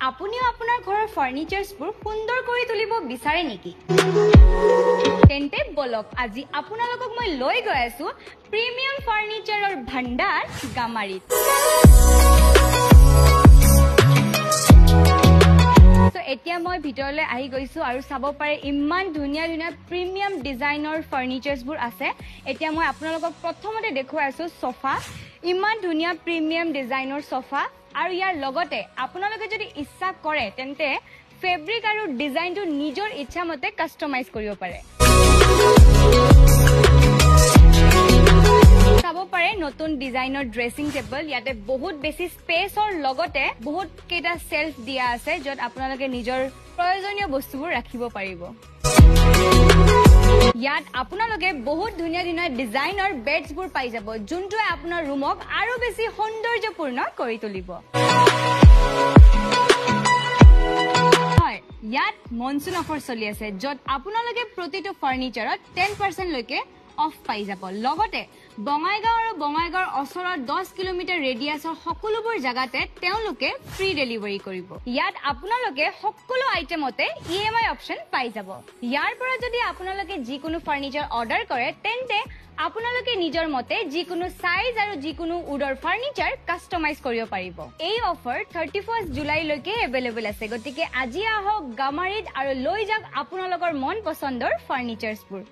আপুনিও আপোনাৰ ঘৰৰ ফাৰ্নিচাৰছবোৰ সুন্দৰ কৰি তুলিব বিচাৰে নেকি? তেন্তে বলক আজি আপোনালোকক মই লৈ গৈ আছো প্ৰিমিয়াম ফাৰ্নিচাৰৰ ভাণ্ডাৰ গামাৰীত। এতিয়া মই ভিতৰলৈ আহি গৈছো আৰু চাব পাৰে ইমান ধুনীয়া ধুনীয়া প্ৰিমিয়াম ডিজাইনৰ ফাৰ্নিচাৰছবোৰ আছে। এতিয়া মই আপোনালোকক প্ৰথমতে দেখুৱাই আছো সোফা, ইমান ধুনীয়া প্ৰিমিয়াম ডিজাইনৰ সোফা আৰু ইয়াৰ লগতে আপোনালোকে যদি ইচ্ছা কৰে তেন্তে ফেব্ৰিক আৰু ডিজাইনটো নিজৰ ইচ্ছা মতে কাষ্টমাইজ কৰিব পাৰে। চাব পাৰে নতুন ডিজাইনৰ ড্ৰেছিং টেবল, ইয়াতে বহুত বেছি স্পেচৰ লগতে বহুত কেইটা সেলফ দিয়া আছে য'ত আপোনালোকে নিজৰ প্ৰয়োজনীয় বস্তুবোৰ ৰাখিব পাৰিব। ইয়াত আপোনালোকে বহুত ধুনীয়া ধুনীয়া ডিজাইনৰ বেডছবোৰ পাই যাব যোনটোৱে আপোনাৰ ৰুমক আৰু বেছি সৌন্দৰ্যপূৰ্ণ কৰি তুলিব। হয়, ইয়াত মনসুন অফাৰ চলি আছে য'ত আপোনালোকে প্ৰতিটো ফাৰ্নিচাৰত 10% লৈকে অফ পাই যাব। লগতে বঙাইগাঁও আৰু বঙাইগাঁৱৰ ওচৰত 10 কিলোমিটাৰ ৰেডিয়াছৰ সকলোবোৰ জাগাতে তেওঁলোকে ফ্ৰী ডেলিভাৰী কৰিব। ইয়াত আপোনালোকে সকলো আইটেমতে EMI অপচন পাই যাব। ইয়াৰ পৰা যদি আপোনালোকে যিকোনো ফাৰ্নিচাৰ অৰ্ডাৰ কৰে তেন্তে আপোনালোকে নিজৰ মতে যিকোনো সাইজ আৰু যিকোনো উডৰ ফাৰ্নিচাৰ কাষ্টমাইজ কৰিব পাৰিব। এই অফাৰ 31 জুলাইলৈকে এভেইলেবল আছে। গতিকে আজি আহক গামাৰীত আৰু লৈ যাওক আপোনালোকৰ মন পছন্দৰ ফাৰ্নিচাৰছবোৰ।